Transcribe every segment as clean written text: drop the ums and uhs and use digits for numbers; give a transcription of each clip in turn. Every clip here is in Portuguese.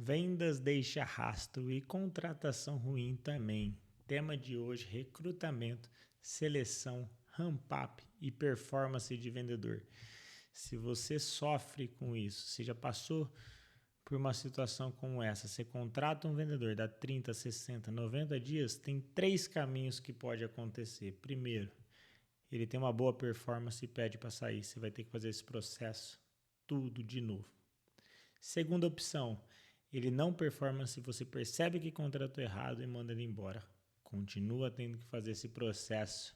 Vendas deixa rastro e contratação ruim também. Tema de hoje: recrutamento, seleção, ramp-up e performance de vendedor. Se você sofre com isso, se já passou por uma situação como essa, você contrata um vendedor, dá 30, 60, 90 dias, tem 3 caminhos que pode acontecer. Primeiro, ele tem uma boa performance e pede para sair. Você vai ter que fazer esse processo tudo de novo. Segunda opção, ele não performa se você percebe que contratou errado e manda ele embora. Continua tendo que fazer esse processo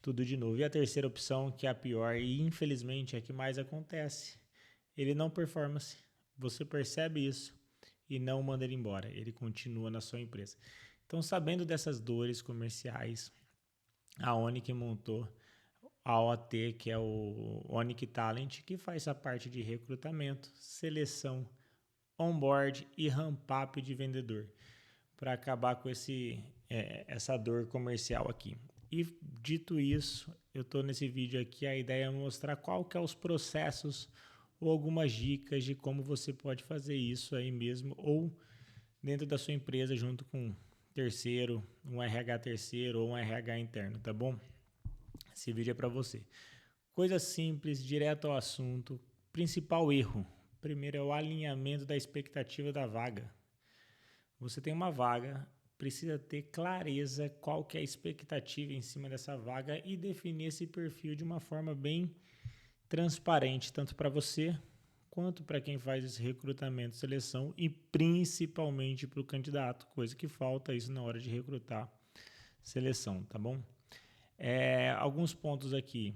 tudo de novo. E a terceira opção, que é a pior e infelizmente é a que mais acontece, ele não performa, você percebe isso e não manda ele embora. Ele continua na sua empresa. Então, sabendo dessas dores comerciais, a Onic montou a OT, que é o Onic Talent, que faz a parte de recrutamento, seleção, onboard e ramp-up de vendedor, para acabar com essa dor comercial aqui. E dito isso, eu estou nesse vídeo aqui, a ideia é mostrar qual que é os processos ou algumas dicas de como você pode fazer isso aí mesmo, ou dentro da sua empresa junto com terceiro, um RH terceiro ou um RH interno, tá bom? Esse vídeo é para você. Coisa simples, direto ao assunto. Principal erro. Primeiro é o alinhamento da expectativa da vaga. Você tem uma vaga, precisa ter clareza qual que é a expectativa em cima dessa vaga e definir esse perfil de uma forma bem transparente, tanto para você quanto para quem faz esse recrutamento, seleção e principalmente para o candidato, coisa que falta isso na hora de recrutar, seleção, tá bom? Alguns pontos aqui.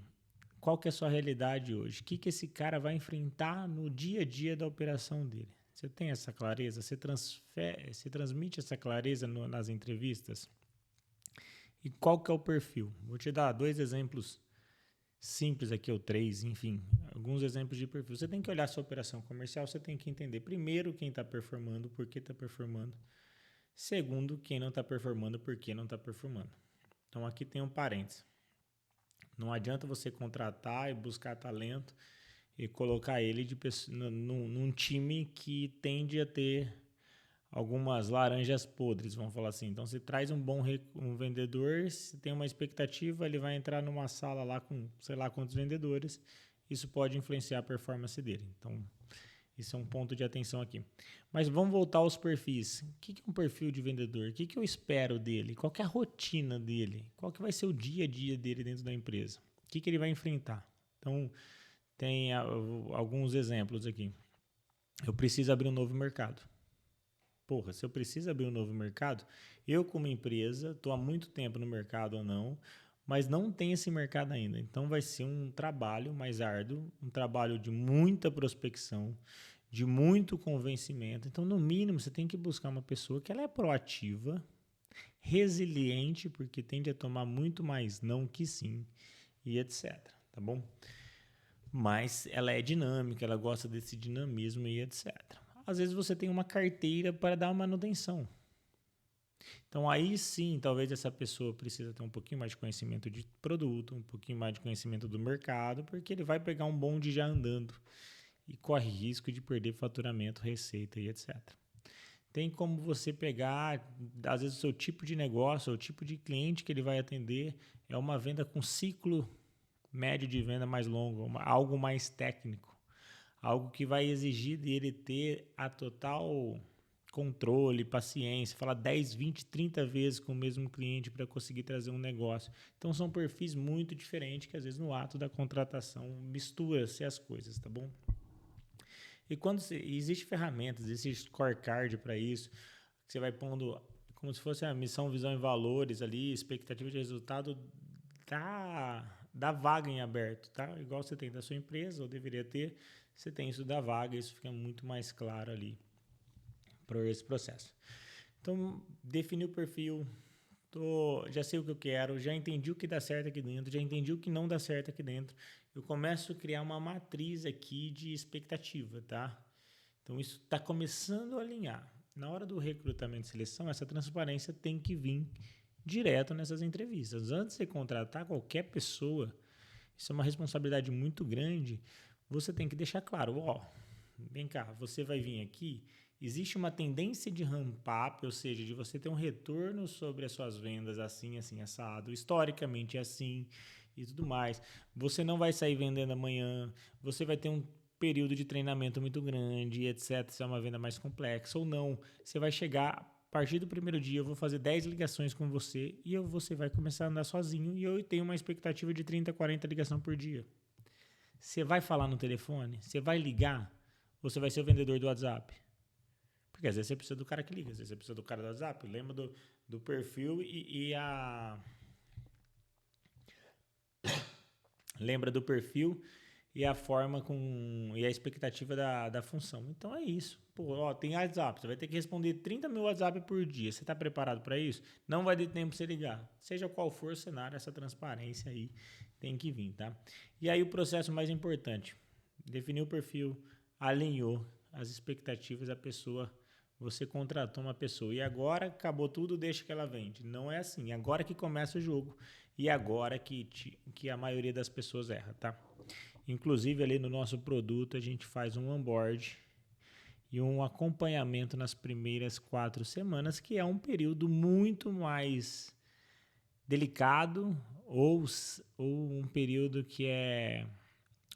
Qual que é a sua realidade hoje? O que esse cara vai enfrentar no dia a dia da operação dele? Você tem essa clareza? Você transmite essa clareza nas entrevistas? E qual que é o perfil? Vou te dar 2 exemplos simples aqui, ou 3, enfim, alguns exemplos de perfil. Você tem que olhar a sua operação comercial, você tem que entender primeiro quem está performando, por que está performando. Segundo, quem não está performando, por que não está performando. Então aqui tem um parênteses. Não adianta você contratar e buscar talento e colocar ele num time que tende a ter algumas laranjas podres, vamos falar assim. Então, você traz um vendedor, se tem uma expectativa, ele vai entrar numa sala lá com sei lá quantos vendedores, isso pode influenciar a performance dele. Então, isso é um ponto de atenção aqui. Mas vamos voltar aos perfis. O que é um perfil de vendedor? O que eu espero dele? Qual que é a rotina dele? Qual que vai ser o dia a dia dele dentro da empresa? O que ele vai enfrentar? Então, tem alguns exemplos aqui. Eu preciso abrir um novo mercado. Porra, se eu preciso abrir um novo mercado, eu como empresa, estou há muito tempo no mercado ou não, mas não tem esse mercado ainda. Então vai ser um trabalho mais árduo, um trabalho de muita prospecção, de muito convencimento. Então, no mínimo, você tem que buscar uma pessoa que ela é proativa, resiliente, porque tende a tomar muito mais não que sim, e etc. Tá bom? Mas ela é dinâmica, ela gosta desse dinamismo e etc. Às vezes você tem uma carteira para dar manutenção. Então aí sim, talvez essa pessoa precisa ter um pouquinho mais de conhecimento de produto, um pouquinho mais de conhecimento do mercado, porque ele vai pegar um bonde já andando e corre risco de perder faturamento, receita e etc. Tem como você pegar, às vezes, o seu tipo de negócio, o tipo de cliente que ele vai atender é uma venda com ciclo médio de venda mais longo, algo mais técnico, algo que vai exigir dele ter a total controle, paciência, falar 10, 20, 30 vezes com o mesmo cliente para conseguir trazer um negócio. Então são perfis muito diferentes que às vezes no ato da contratação mistura-se as coisas, tá bom? E quando existe ferramentas, existe scorecard para isso, que você vai pondo como se fosse a missão, visão e valores ali, expectativa de resultado da vaga em aberto, tá? Igual você tem da sua empresa, ou deveria ter, você tem isso da vaga, isso fica muito mais claro ali para esse processo. Então, defini o perfil, já sei o que eu quero, já entendi o que dá certo aqui dentro, já entendi o que não dá certo aqui dentro. Eu começo a criar uma matriz aqui de expectativa, tá? Então, isso está começando a alinhar. Na hora do recrutamento e seleção, essa transparência tem que vir direto nessas entrevistas. Antes de você contratar qualquer pessoa, isso é uma responsabilidade muito grande, você tem que deixar claro, vem cá, você vai vir aqui existe uma tendência de ramp-up, ou seja, de você ter um retorno sobre as suas vendas assim, assim, assado, historicamente é assim e tudo mais. Você não vai sair vendendo amanhã, você vai ter um período de treinamento muito grande, etc. Se é uma venda mais complexa ou não, você vai chegar, a partir do primeiro dia, eu vou fazer 10 ligações com você e você vai começar a andar sozinho e eu tenho uma expectativa de 30, 40 ligações por dia. Você vai falar no telefone? Você vai ligar? Ou você vai ser o vendedor do WhatsApp? Porque às vezes você precisa do cara que liga, às vezes você precisa do cara do WhatsApp. Lembra do perfil e a. Lembra do perfil e a forma e a expectativa da função. Então é isso. Pô, ó, tem WhatsApp, você vai ter que responder 30 mil WhatsApp por dia. Você está preparado para isso? Não vai ter tempo para você ligar. Seja qual for o cenário, essa transparência aí tem que vir, tá? E aí o processo mais importante. Definiu o perfil, alinhou as expectativas da pessoa, você contratou uma pessoa e agora acabou tudo, deixa que ela vende. Não é assim. Agora que começa o jogo e agora que a maioria das pessoas erra, tá? Inclusive ali no nosso produto a gente faz um onboard e um acompanhamento nas primeiras 4 semanas, que é um período muito mais delicado ou um período que é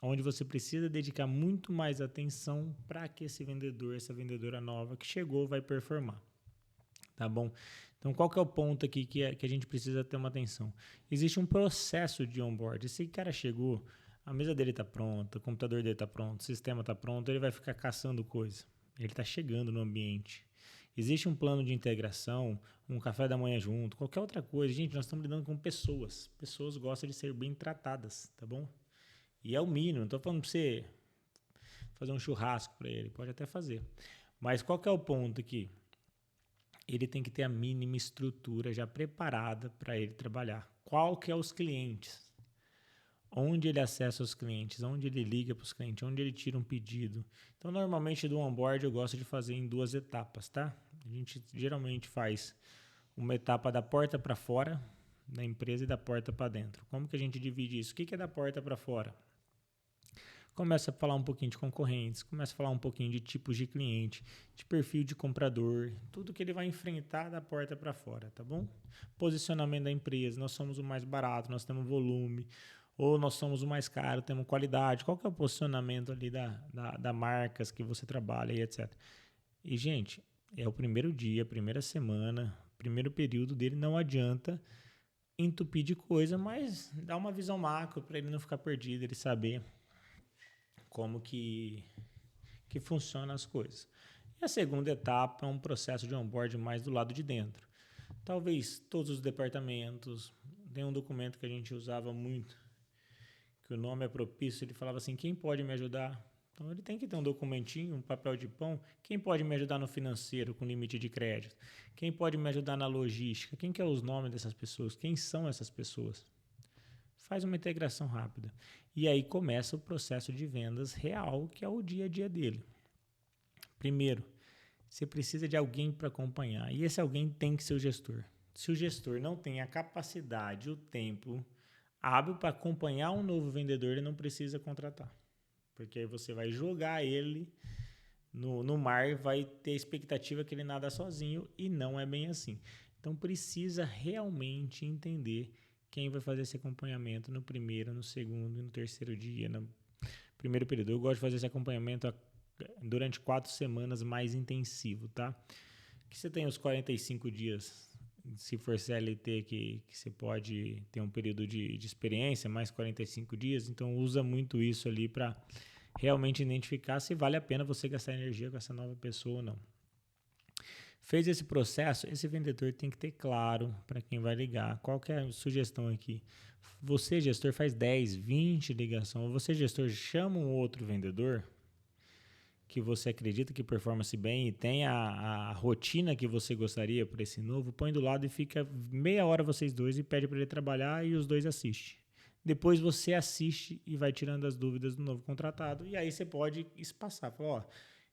onde você precisa dedicar muito mais atenção para que esse vendedor, essa vendedora nova que chegou vai performar, tá bom? Então, qual que é o ponto aqui que a gente precisa ter uma atenção? Existe um processo de onboard. Esse cara chegou, a mesa dele está pronta, o computador dele está pronto, o sistema está pronto, ele vai ficar caçando coisa. Ele está chegando no ambiente. Existe um plano de integração, um café da manhã junto, qualquer outra coisa. Gente, nós estamos lidando com pessoas. Pessoas gostam de ser bem tratadas, tá bom? E é o mínimo, não estou falando para você fazer um churrasco para ele, pode até fazer. Mas qual que é o ponto aqui? Ele tem que ter a mínima estrutura já preparada para ele trabalhar. Qual que é os clientes? Onde ele acessa os clientes, onde ele liga para os clientes, onde ele tira um pedido. Então, normalmente do onboard eu gosto de fazer em 2 etapas, tá? A gente geralmente faz uma etapa da porta para fora da empresa e da porta para dentro. Como que a gente divide isso? O que é da porta para fora? Começa a falar um pouquinho de concorrentes, começa a falar um pouquinho de tipos de cliente, de perfil de comprador, tudo que ele vai enfrentar da porta para fora, tá bom? Posicionamento da empresa, nós somos o mais barato, nós temos volume, ou nós somos o mais caro, temos qualidade. Qual que é o posicionamento ali da marcas que você trabalha e etc. E, gente, é o primeiro dia, primeira semana, primeiro período dele, não adianta entupir de coisa, mas dá uma visão macro para ele não ficar perdido, ele saber como que funcionam as coisas. E a segunda etapa é um processo de onboard mais do lado de dentro. Talvez todos os departamentos, tem um documento que a gente usava muito, que o nome é propício, ele falava assim, quem pode me ajudar? Então ele tem que ter um documentinho, um papel de pão, quem pode me ajudar no financeiro com limite de crédito? Quem pode me ajudar na logística? Quem que é os nomes dessas pessoas? Quem são essas pessoas? Faz uma integração rápida. E aí começa o processo de vendas real, que é o dia a dia dele. Primeiro, você precisa de alguém para acompanhar. E esse alguém tem que ser o gestor. Se o gestor não tem a capacidade, o tempo hábil para acompanhar um novo vendedor, ele não precisa contratar. Porque aí você vai jogar ele no mar, vai ter a expectativa que ele nada sozinho e não é bem assim. Então precisa realmente entender quem vai fazer esse acompanhamento no primeiro, no segundo e no terceiro dia, no primeiro período. Eu gosto de fazer esse acompanhamento durante 4 semanas mais intensivo, tá? Que você tem os 45 dias, se for CLT, que você pode ter um período de experiência, mais 45 dias, então usa muito isso ali para realmente identificar se vale a pena você gastar energia com essa nova pessoa ou não. Fez esse processo, esse vendedor tem que ter claro para quem vai ligar. Qual que é a sugestão aqui? Você, gestor, faz 10, 20 ligações. Você, gestor, chama um outro vendedor que você acredita que performa-se bem e tem a rotina que você gostaria para esse novo, põe do lado e fica meia hora vocês dois e pede para ele trabalhar e os dois assistem. Depois você assiste e vai tirando as dúvidas do novo contratado e aí você pode espaçar. Fala, ó,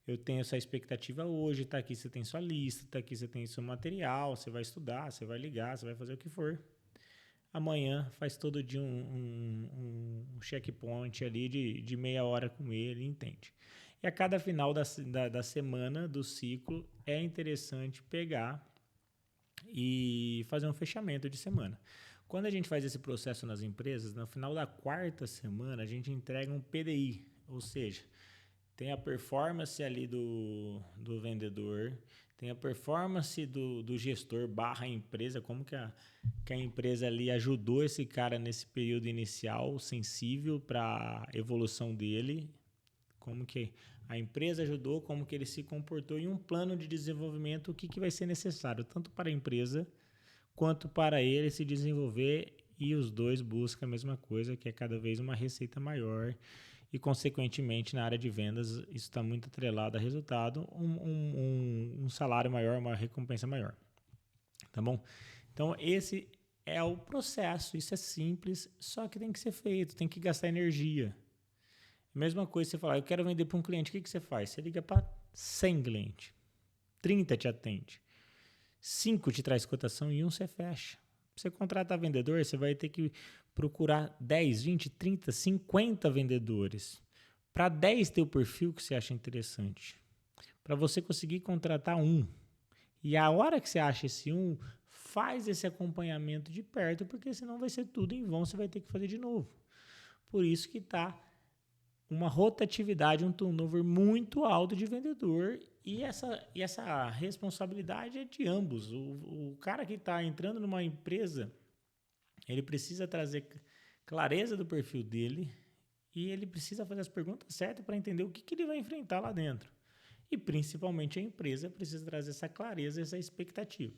eu tenho essa expectativa hoje, tá aqui você tem sua lista, tá aqui você tem seu material, você vai estudar, você vai ligar, você vai fazer o que for. Amanhã faz todo dia um checkpoint ali de meia hora com ele, entende? E a cada final da semana, do ciclo, é interessante pegar e fazer um fechamento de semana. Quando a gente faz esse processo nas empresas, no final da quarta semana, a gente entrega um PDI, ou seja, tem a performance ali do vendedor, tem a performance do gestor / empresa, como que a empresa ali ajudou esse cara nesse período inicial sensível para a evolução dele, como que a empresa ajudou, como que ele se comportou e um plano de desenvolvimento, o que vai ser necessário, tanto para a empresa quanto para ele se desenvolver, e os dois buscam a mesma coisa, que é cada vez uma receita maior e, consequentemente, na área de vendas, isso está muito atrelado a resultado, um salário maior, uma recompensa maior. Tá bom? Então, esse é o processo, isso é simples, só que tem que ser feito, tem que gastar energia. Mesma coisa, você falar, eu quero vender para um cliente, o que você faz? Você liga para 100 clientes, 30 te atende, 5 te traz cotação e 1 você fecha. Pra você contratar vendedor, você vai ter que procurar 10, 20, 30, 50 vendedores. Para 10 ter o perfil que você acha interessante. Para você conseguir contratar um. E a hora que você acha esse um, faz esse acompanhamento de perto, porque senão vai ser tudo em vão, você vai ter que fazer de novo. Por isso que está uma rotatividade, um turnover muito alto de vendedor, e essa responsabilidade é de ambos. O cara que está entrando numa empresa, ele precisa trazer clareza do perfil dele e ele precisa fazer as perguntas certas para entender o que ele vai enfrentar lá dentro. E principalmente a empresa precisa trazer essa clareza, essa expectativa.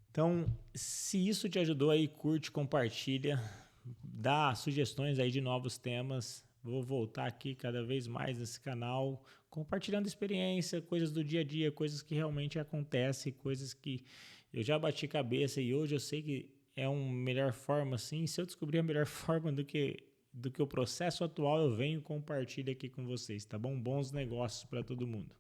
Então, se isso te ajudou aí, curte, compartilha, dá sugestões aí de novos temas. Vou voltar aqui cada vez mais nesse canal, compartilhando experiência, coisas do dia a dia, coisas que realmente acontecem, coisas que eu já bati cabeça e hoje eu sei que é uma melhor forma, assim. Se eu descobrir a melhor forma do que o processo atual, eu venho e compartilho aqui com vocês, tá bom? Bons negócios para todo mundo.